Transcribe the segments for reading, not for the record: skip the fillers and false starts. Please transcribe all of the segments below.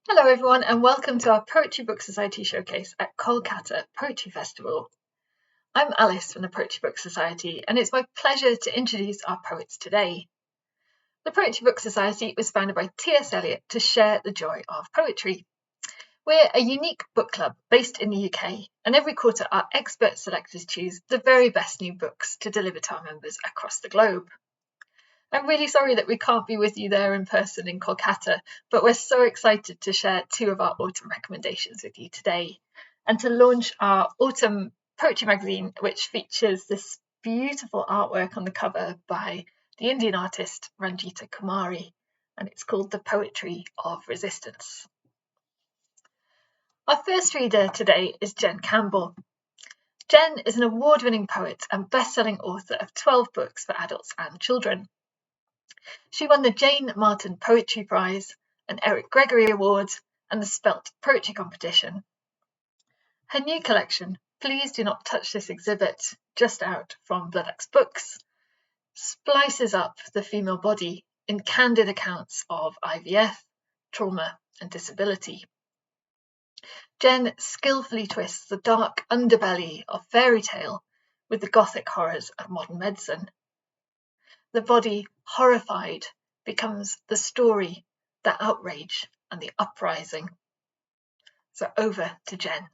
Hello everyone and welcome to our Poetry Book Society showcase at Kolkata Poetry Festival. I'm Alice from the Poetry Book Society and it's my pleasure to introduce our poets today. The Poetry Book Society was founded by T.S. Eliot to share the joy of poetry. We're a unique book club based in the UK and every quarter our expert selectors choose the very best new books to deliver to our members across the globe. I'm really sorry that we can't be with you there in person in Kolkata, but we're so excited to share two of our autumn recommendations with you today and to launch our autumn poetry magazine, which features this beautiful artwork on the cover by the Indian artist Ranjita Kumari, and it's called The Poetry of Resistance. Our first reader today is Jen Campbell. Jen is an award-winning poet and best-selling author of 12 books for adults and children. She won the Jane Martin Poetry Prize, an Eric Gregory Award, and the Spelt Poetry Competition. Her new collection, Please Do Not Touch This Exhibit, just out from Bloodaxe Books, splices up the female body in candid accounts of IVF, trauma, and disability. Jen skillfully twists the dark underbelly of fairy tale with the gothic horrors of modern medicine. The body, horrified, becomes the story, the outrage, and the uprising. So over to Jen.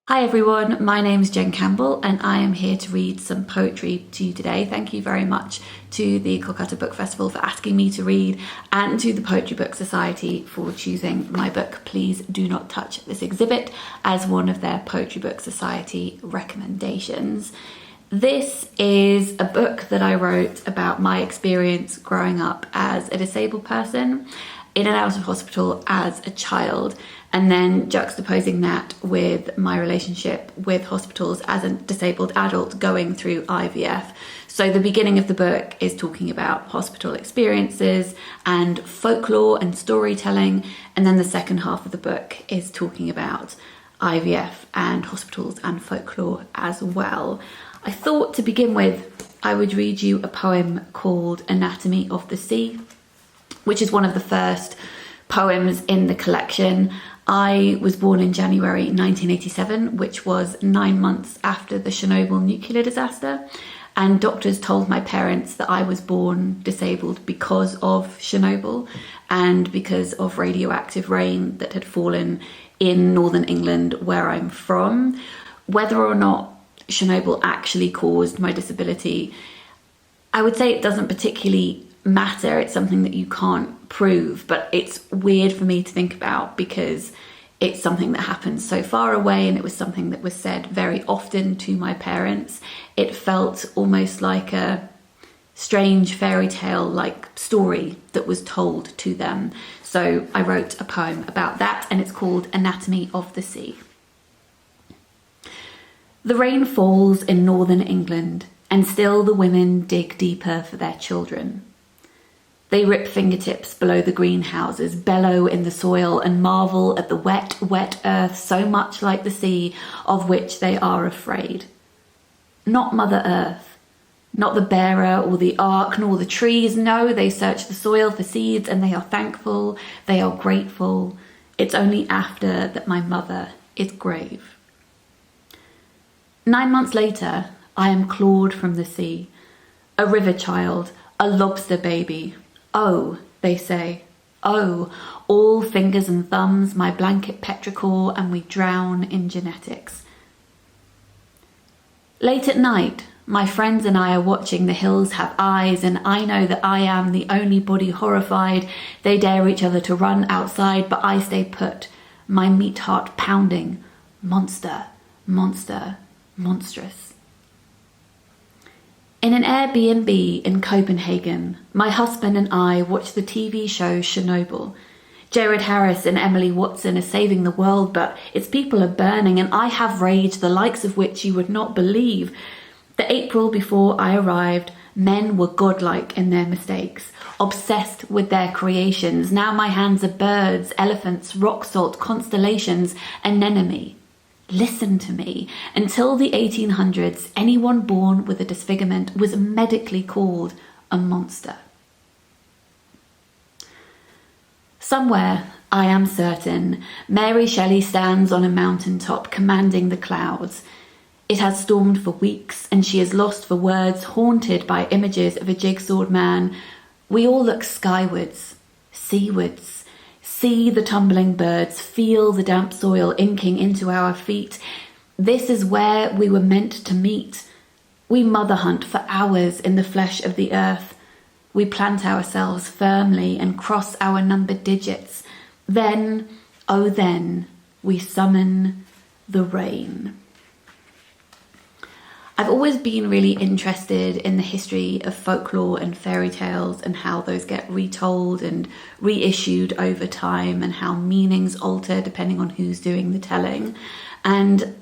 Hi everyone, my name is Jen Campbell and I am here to read some poetry to you today. Thank you very much to the Kolkata Book Festival for asking me to read and to the Poetry Book Society for choosing my book Please Do Not Touch This Exhibit as one of their Poetry Book Society recommendations. This is a book that I wrote about my experience growing up as a disabled person in and out of hospital as a child, and then juxtaposing that with my relationship with hospitals as a disabled adult going through IVF. So the beginning of the book is talking about hospital experiences and folklore and storytelling, and then the second half of the book is talking about IVF and hospitals and folklore as well. I thought to begin with I would read you a poem called Anatomy of the Sea, which is one of the first poems in the collection. I was born in January 1987, which was 9 months after the Chernobyl nuclear disaster, and doctors told my parents that I was born disabled because of Chernobyl and because of radioactive rain that had fallen in northern England where I'm from. Whether or not Chernobyl actually caused my disability, I would say it doesn't particularly matter. It's something that you can't prove, but it's weird for me to think about because it's something that happened so far away and it was something that was said very often to my parents. It felt almost like a strange fairy tale like story that was told to them. So I wrote a poem about that and it's called Anatomy of the Sea. The rain falls in northern England, and still the women dig deeper for their children. They rip fingertips below the greenhouses, bellow in the soil, and marvel at the wet, wet earth so much like the sea, of which they are afraid. Not Mother Earth, not the bearer or the ark, nor the trees. No, they search the soil for seeds, and they are thankful, they are grateful. It's only after that my mother is grave. 9 months later, I am clawed from the sea, a river child, a lobster baby. Oh, they say, oh, all fingers and thumbs, my blanket petrichor, and we drown in genetics. Late at night, my friends and I are watching The Hills Have Eyes, and I know that I am the only body horrified. They dare each other to run outside, but I stay put, my meat heart pounding. Monster, monster, monstrous. In an Airbnb in Copenhagen, my husband and I watch the TV show Chernobyl. Jared Harris and Emily Watson are saving the world, but its people are burning, and I have rage the likes of which you would not believe. The April before I arrived, men were godlike in their mistakes, obsessed with their creations. Now my hands are birds, elephants, rock salt, constellations, anemone. Listen to me. Until the 1800s, anyone born with a disfigurement was medically called a monster. Somewhere I am certain Mary Shelley stands on a mountaintop commanding the clouds. It has stormed for weeks, and she is lost for words, haunted by images of a jigsawed man. We all look skywards, seawards, see the tumbling birds, feel the damp soil inking into our feet. This is where we were meant to meet. We mother hunt for hours in the flesh of the earth. We plant ourselves firmly and cross our numbered digits. Then, oh then, we summon the rain. I've always been really interested in the history of folklore and fairy tales and how those get retold and reissued over time and how meanings alter depending on who's doing the telling. And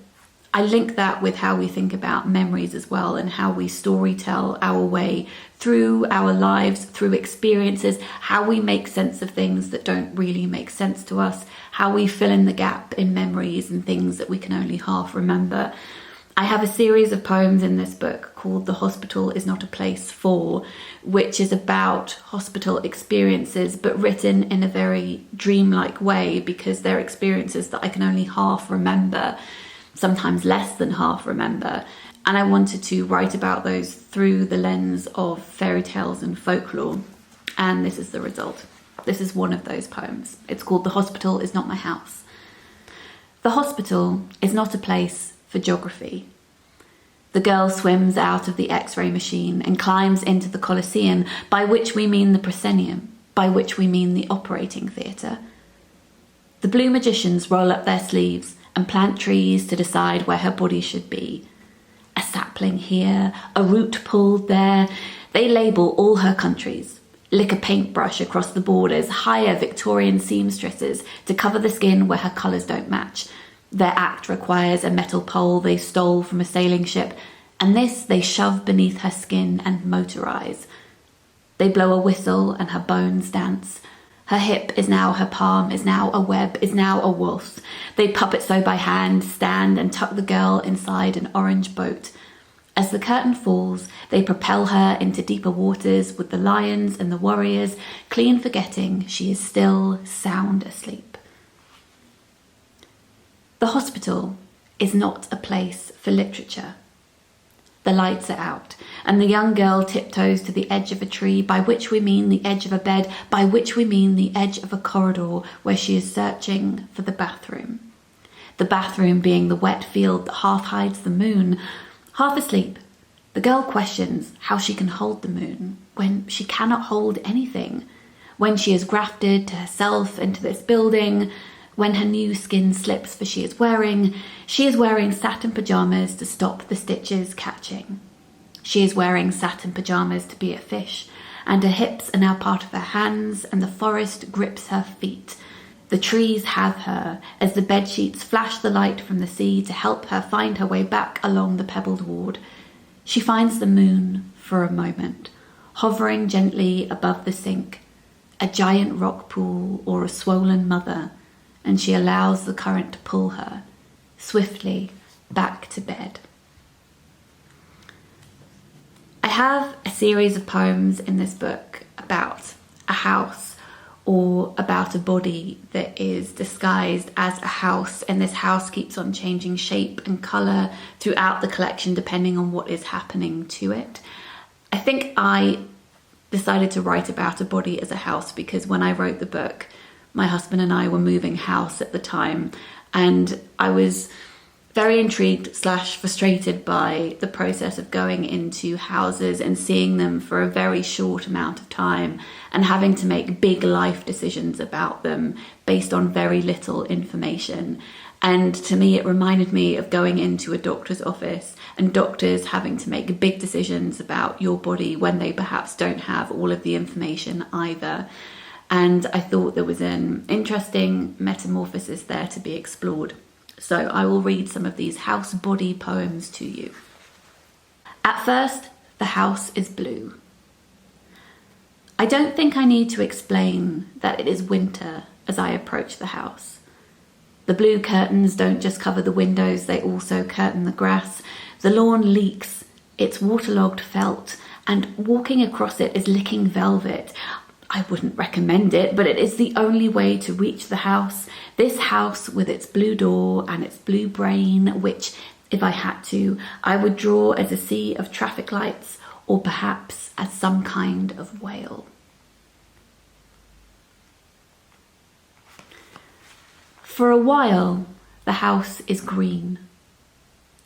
I link that with how we think about memories as well and how we storytell our way through our lives, through experiences, how we make sense of things that don't really make sense to us, how we fill in the gap in memories and things that we can only half remember. I have a series of poems in this book called The Hospital is Not a Place For, which is about hospital experiences, but written in a very dreamlike way because they're experiences that I can only half remember, sometimes less than half remember. And I wanted to write about those through the lens of fairy tales and folklore. And this is the result. This is one of those poems. It's called The Hospital is Not My House. The hospital is not a place for geography. The girl swims out of the X-ray machine and climbs into the Colosseum, by which we mean the proscenium, by which we mean the operating theatre. The blue magicians roll up their sleeves and plant trees to decide where her body should be. A sapling here, a root pulled there. They label all her countries, lick a paintbrush across the borders, hire Victorian seamstresses to cover the skin where her colours don't match. Their act requires a metal pole they stole from a sailing ship, and this they shove beneath her skin and motorise. They blow a whistle and her bones dance. Her hip is now her palm, is now a web, is now a wolf. They puppet sew by hand, stand and tuck the girl inside an orange boat. As the curtain falls, they propel her into deeper waters with the lions and the warriors, clean forgetting she is still sound asleep. The hospital is not a place for literature. The lights are out, and the young girl tiptoes to the edge of a tree, by which we mean the edge of a bed, by which we mean the edge of a corridor where she is searching for the bathroom. The bathroom being the wet field that half hides the moon. Half asleep, the girl questions how she can hold the moon when she cannot hold anything, when she is grafted to herself into this building, when her new skin slips, for she is wearing satin pyjamas to stop the stitches catching. She is wearing satin pyjamas to be a fish, and her hips are now part of her hands, and the forest grips her feet. The trees have her, as the bedsheets flash the light from the sea to help her find her way back along the pebbled ward. She finds the moon for a moment, hovering gently above the sink, a giant rock pool or a swollen mother, and she allows the current to pull her swiftly back to bed. I have a series of poems in this book about a house or about a body that is disguised as a house, and this house keeps on changing shape and colour throughout the collection depending on what is happening to it. I think I decided to write about a body as a house because when I wrote the book, my husband and I were moving house at the time, and I was very intrigued / frustrated by the process of going into houses and seeing them for a very short amount of time and having to make big life decisions about them based on very little information. And to me, it reminded me of going into a doctor's office and doctors having to make big decisions about your body when they perhaps don't have all of the information either. And I thought there was an interesting metamorphosis there to be explored. So I will read some of these house body poems to you. At first, the house is blue. I don't think I need to explain that it is winter as I approach the house. The blue curtains don't just cover the windows, they also curtain the grass. The lawn leaks, it's waterlogged felt, and walking across it is licking velvet. I wouldn't recommend it, but it is the only way to reach the house. This house with its blue door and its blue brain, which, if I had to, I would draw as a sea of traffic lights or perhaps as some kind of whale. For a while, the house is green.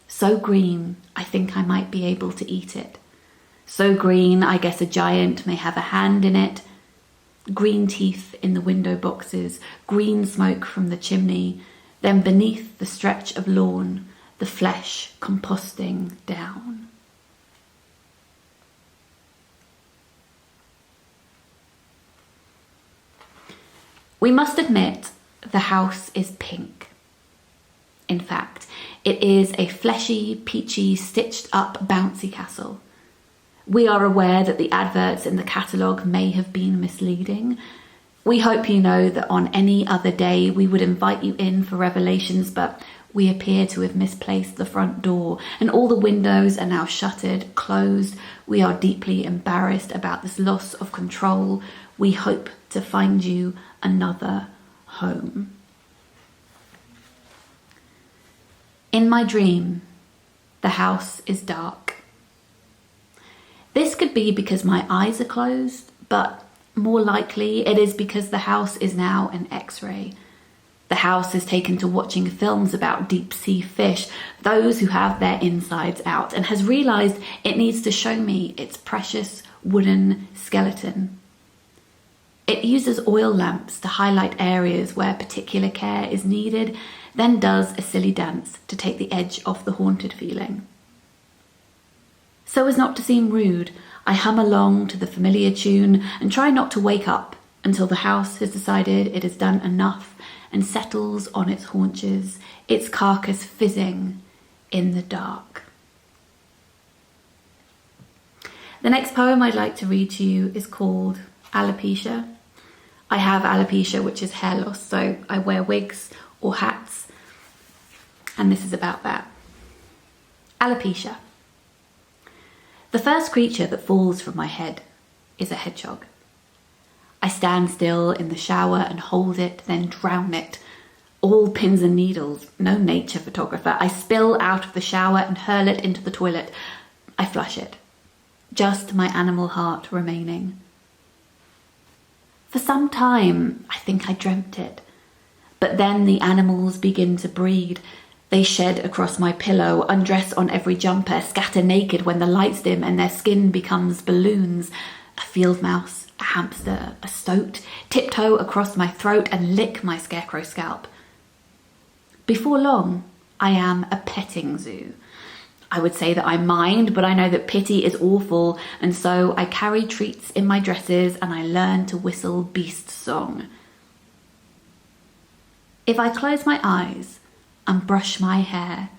So green, I think I might be able to eat it. So green, I guess a giant may have a hand in it. Green teeth in the window boxes, green smoke from the chimney, then beneath the stretch of lawn, the flesh composting down. We must admit the house is pink. In fact, it is a fleshy, peachy, stitched up bouncy castle. We are aware that the adverts in the catalogue may have been misleading. We hope you know that on any other day we would invite you in for revelations, but we appear to have misplaced the front door, and all the windows are now shuttered, closed. We are deeply embarrassed about this loss of control. We hope to find you another home. In my dream, the house is dark. This could be because my eyes are closed, but more likely it is because the house is now an X-ray. The house is taken to watching films about deep-sea fish, those who have their insides out, and has realised it needs to show me its precious wooden skeleton. It uses oil lamps to highlight areas where particular care is needed, then does a silly dance to take the edge off the haunted feeling. So as not to seem rude, I hum along to the familiar tune and try not to wake up until the house has decided it has done enough and settles on its haunches, its carcass fizzing in the dark. The next poem I'd like to read to you is called Alopecia. I have alopecia, which is hair loss, so I wear wigs or hats, and this is about that. Alopecia. The first creature that falls from my head is a hedgehog. I stand still in the shower and hold it, then drown it. All pins and needles, no nature photographer. I spill out of the shower and hurl it into the toilet. I flush it. Just my animal heart remaining. For some time, I think I dreamt it. But then the animals begin to breed. They shed across my pillow, undress on every jumper, scatter naked when the lights dim and their skin becomes balloons. A field mouse, a hamster, a stoat, tiptoe across my throat and lick my scarecrow scalp. Before long, I am a petting zoo. I would say that I mind, but I know that pity is awful, and so I carry treats in my dresses and I learn to whistle beast song. If I close my eyes and brush my hair,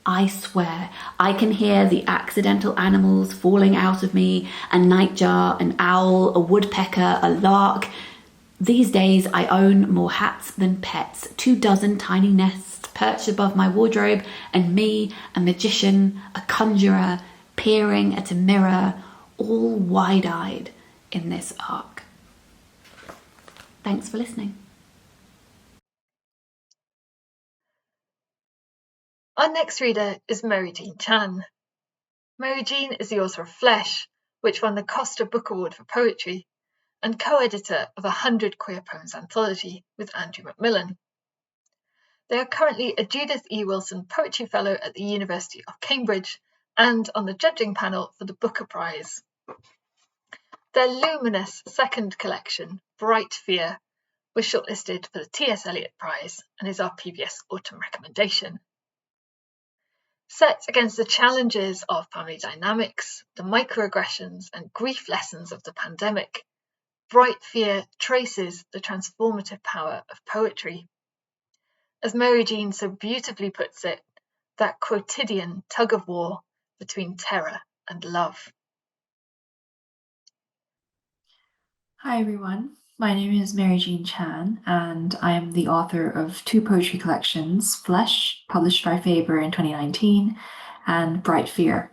I swear I can hear the accidental animals falling out of me, a nightjar, an owl, a woodpecker, a lark. These days I own more hats than pets, 24 tiny nests perched above my wardrobe, and me, a magician, a conjurer, peering at a mirror, all wide-eyed in this arc. Thanks for listening. Our next reader is Mary Jean Chan. Mary Jean is the author of Flesh, which won the Costa Book Award for Poetry, and co-editor of 100 Queer Poems anthology with Andrew Macmillan. They are currently a Judith E. Wilson Poetry Fellow at the University of Cambridge and on the judging panel for the Booker Prize. Their luminous second collection, Bright Fear, was shortlisted for the T.S. Eliot Prize and is our PBS autumn recommendation. Set against the challenges of family dynamics, the microaggressions and grief lessons of the pandemic, Bright Fear traces the transformative power of poetry. As Mary Jean so beautifully puts it, that quotidian tug-of-war between terror and love. Hi everyone, my name is Mary Jean Chan and I am the author of two poetry collections, Flesh, published by Faber in 2019, and Bright Fear.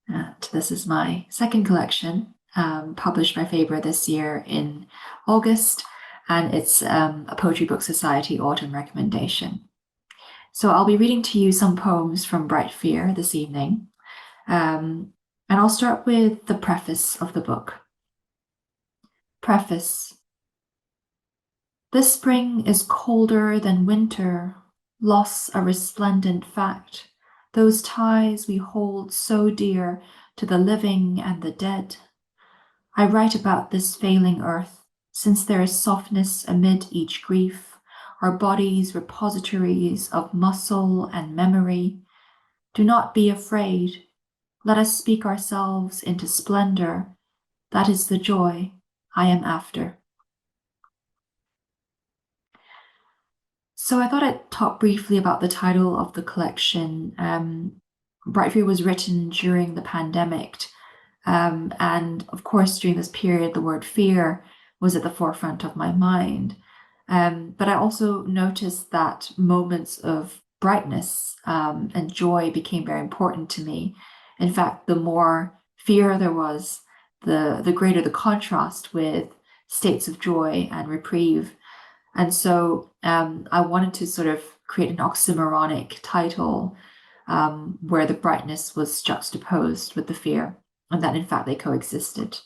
And this is my second collection, published by Faber this year in August, and it's a Poetry Book Society autumn recommendation. So I'll be reading to you some poems from Bright Fear this evening, and I'll start with the preface of the book. Preface. This spring is colder than winter, loss a resplendent fact, those ties we hold so dear to the living and the dead. I write about this failing earth, since there is softness amid each grief, our bodies repositories of muscle and memory. Do not be afraid. Let us speak ourselves into splendor. That is the joy I am after. So I thought I'd talk briefly about the title of the collection. Bright Fear was written during the pandemic. And of course, during this period, the word fear was at the forefront of my mind. But I also noticed that moments of brightness and joy became very important to me. In fact, the more fear there was, the greater the contrast with states of joy and reprieve. And so I wanted to sort of create an oxymoronic title where the brightness was juxtaposed with the fear, and that in fact they coexisted.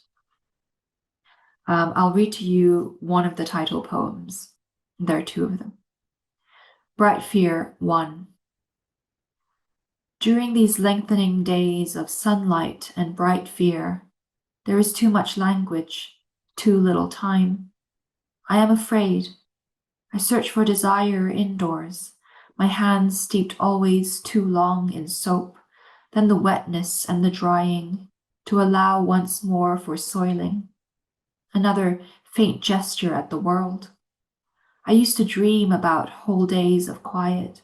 I'll read to you one of the title poems. There are two of them. Bright Fear 1. During these lengthening days of sunlight and bright fear, there is too much language, too little time. I am afraid. I search for desire indoors, my hands steeped always too long in soap, then the wetness and the drying, to allow once more for soiling. Another faint gesture at the world. I used to dream about whole days of quiet.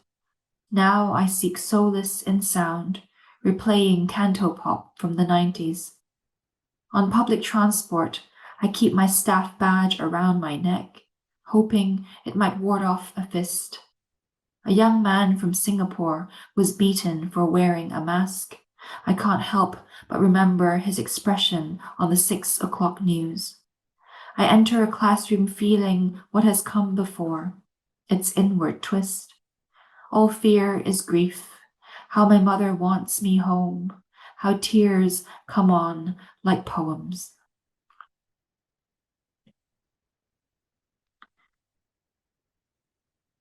Now I seek solace in sound, replaying cantopop from the 90s. On public transport, I keep my staff badge around my neck, hoping it might ward off a fist. A young man from Singapore was beaten for wearing a mask. I can't help but remember his expression on the 6 o'clock news. I enter a classroom feeling what has come before, its inward twist. All fear is grief, how my mother wants me home, how tears come on like poems.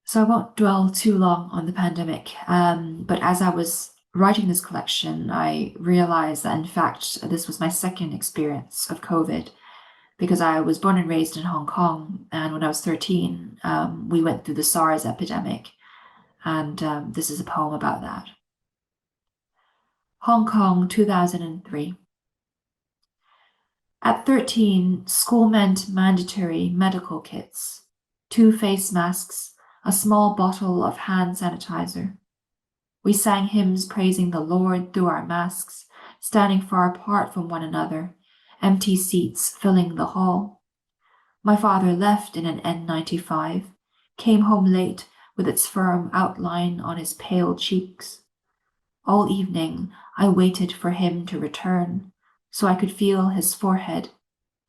So I won't dwell too long on the pandemic, but as I was writing this collection, I realized that in fact this was my second experience of COVID, because I was born and raised in Hong Kong, and when I was 13, we went through the SARS epidemic, and this is a poem about that. Hong Kong, 2003. At 13, school meant mandatory medical kits, 2 face masks, a small bottle of hand sanitizer. We sang hymns praising the Lord through our masks, standing far apart from one another, empty seats filling the hall. My father left in an N95, came home late with its firm outline on his pale cheeks. All evening I waited for him to return, so I could feel his forehead,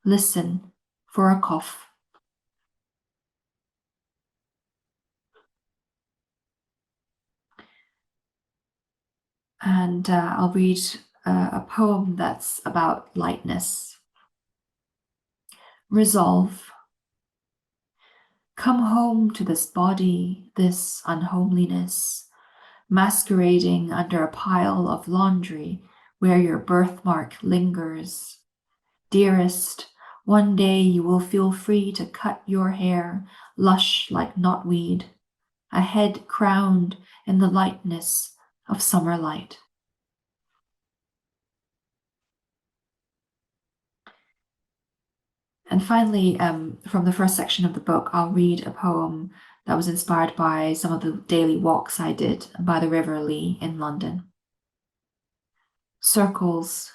listen for a cough. And I'll read a poem that's about lightness. Resolve. Come home to this body, this unhomeliness, masquerading under a pile of laundry where your birthmark lingers. Dearest, one day you will feel free to cut your hair lush like knotweed, a head crowned in the lightness of summer light. And finally, from the first section of the book, I'll read a poem that was inspired by some of the daily walks I did by the River Lee in London. Circles.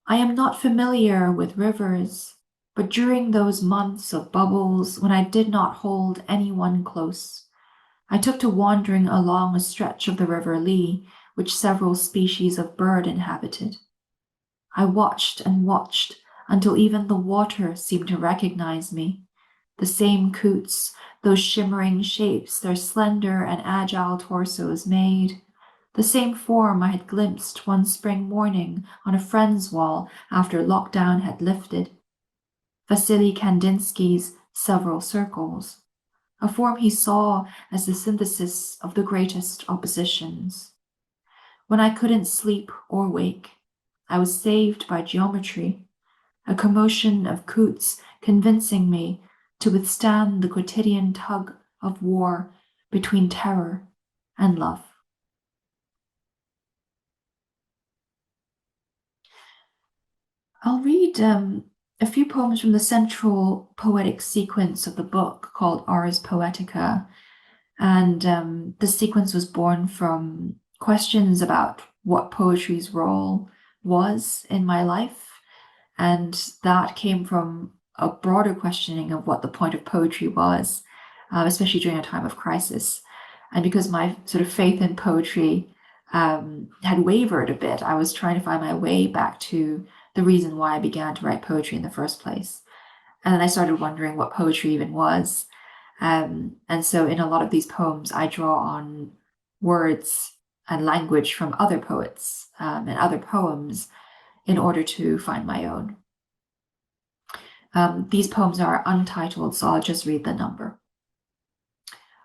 I am not familiar with rivers, but during those months of bubbles when I did not hold anyone close, I took to wandering along a stretch of the River Lee which several species of bird inhabited. I watched and watched until even the water seemed to recognize me. The same coots, those shimmering shapes their slender and agile torsos made. The same form I had glimpsed one spring morning on a friend's wall after lockdown had lifted. Vasily Kandinsky's Several Circles, a form he saw as the synthesis of the greatest oppositions. When I couldn't sleep or wake, I was saved by geometry, a commotion of coots convincing me to withstand the quotidian tug of war between terror and love. I'll read a few poems from the central poetic sequence of the book called Ars Poetica. And the sequence was born from questions about what poetry's role was in my life. And that came from a broader questioning of what the point of poetry was, especially during a time of crisis. And because my sort of faith in poetry had wavered a bit, I was trying to find my way back to the reason why I began to write poetry in the first place. And then I started wondering what poetry even was. And so in a lot of these poems, I draw on words and language from other poets and other poems in order to find my own. These poems are untitled, so I'll just read the number.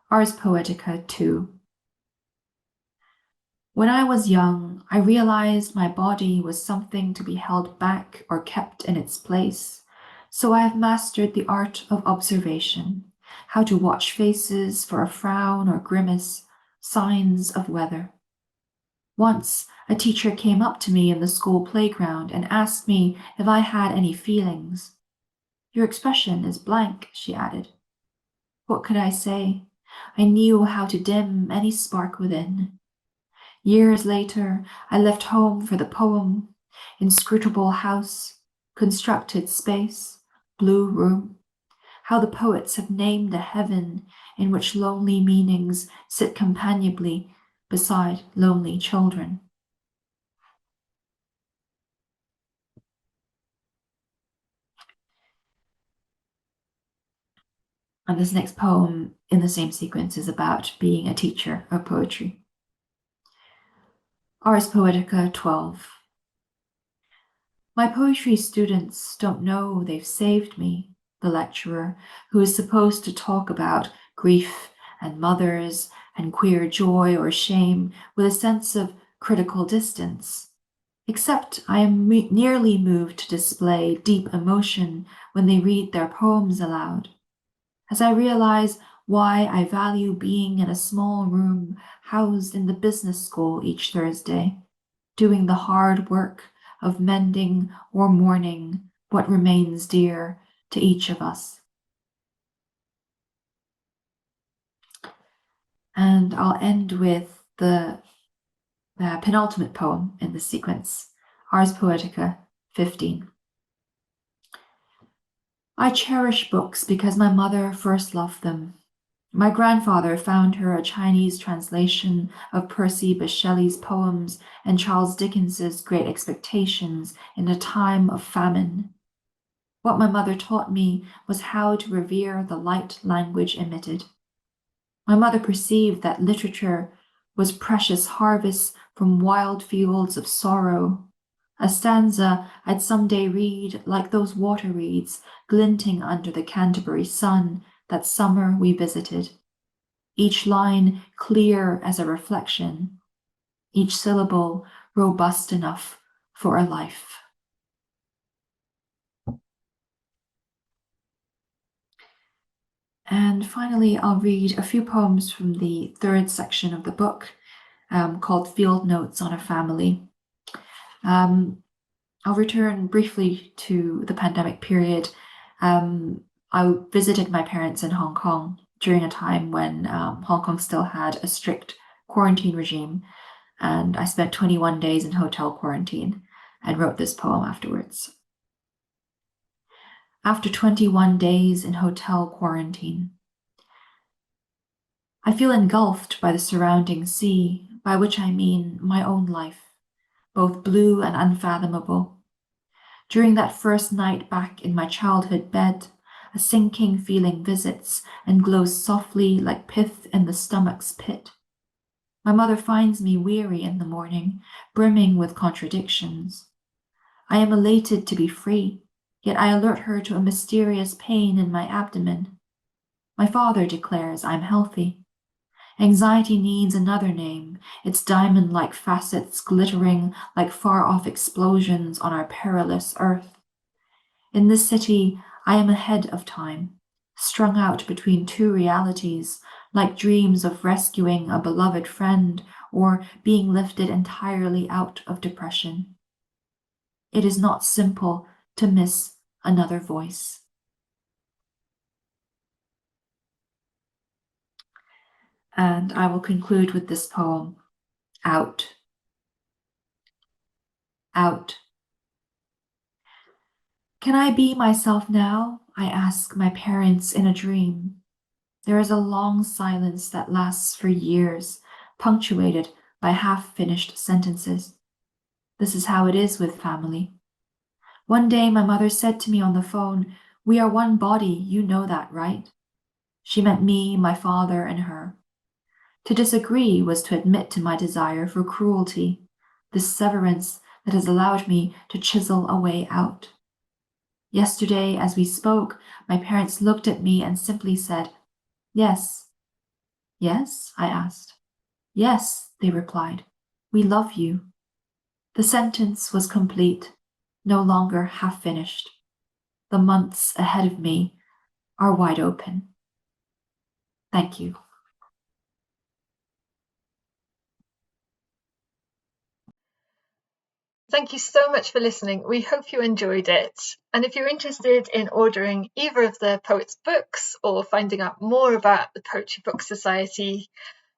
Ars Poetica 2. When I was young, I realized my body was something to be held back or kept in its place. So I have mastered the art of observation, how to watch faces for a frown or grimace, signs of weather. Once, a teacher came up to me in the school playground and asked me if I had any feelings. Your expression is blank, she added. What could I say? I knew how to dim any spark within. Years later, I left home for the poem, inscrutable house, constructed space, blue room. How the poets have named a heaven in which lonely meanings sit companionably beside lonely children. And this next poem in the same sequence is about being a teacher of poetry. Ars Poetica 12. My poetry students don't know they've saved me, the lecturer, who is supposed to talk about grief and mothers and queer joy or shame with a sense of critical distance. Except I am nearly moved to display deep emotion when they read their poems aloud. As I realize why I value being in a small room housed in the business school each Thursday, doing the hard work of mending or mourning what remains dear to each of us. And I'll end with the penultimate poem in the sequence, Ars Poetica 15. I cherish books because my mother first loved them. My grandfather found her a Chinese translation of Percy Bysshe Shelley's poems and Charles Dickens's Great Expectations in a time of famine. What my mother taught me was how to revere the light language emitted. My mother perceived that literature was precious harvests from wild fields of sorrow, a stanza I'd someday read like those water reeds glinting under the Canterbury sun that summer we visited, each line clear as a reflection, each syllable robust enough for a life. And finally, I'll read a few poems from the third section of the book called Field Notes on a Family. I'll return briefly to the pandemic period. I visited my parents in Hong Kong during a time when Hong Kong still had a strict quarantine regime, and I spent 21 days in hotel quarantine and wrote this poem afterwards. After 21 days in hotel quarantine, I feel engulfed by the surrounding sea, by which I mean my own life, both blue and unfathomable, During that first night back in my childhood bed, a sinking feeling visits and glows softly like pith in the stomach's pit. My mother finds me weary in the morning, brimming with contradictions. I am elated to be free, yet I alert her to a mysterious pain in my abdomen. My father declares I'm healthy. Anxiety needs another name, its diamond-like facets glittering like far-off explosions on our perilous earth. In this city, I am ahead of time, strung out between two realities, like dreams of rescuing a beloved friend or being lifted entirely out of depression. It is not simple to miss another voice. And I will conclude with this poem, Out. Out. Can I be myself now? I ask my parents in a dream. There is a long silence that lasts for years, punctuated by half-finished sentences. This is how it is with family. One day my mother said to me on the phone, "We are one body, you know that, right?" She meant me, my father, and her. To disagree was to admit to my desire for cruelty, this severance that has allowed me to chisel a way out. Yesterday, as we spoke, my parents looked at me and simply said, "Yes." "Yes?" I asked. "Yes," they replied. "We love you." The sentence was complete, no longer half finished. The months ahead of me are wide open. Thank you. Thank you so much for listening. We hope you enjoyed it. And if you're interested in ordering either of the poets' books or finding out more about the Poetry Book Society,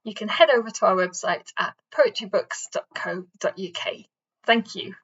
you can head over to our website at poetrybooks.co.uk. Thank you.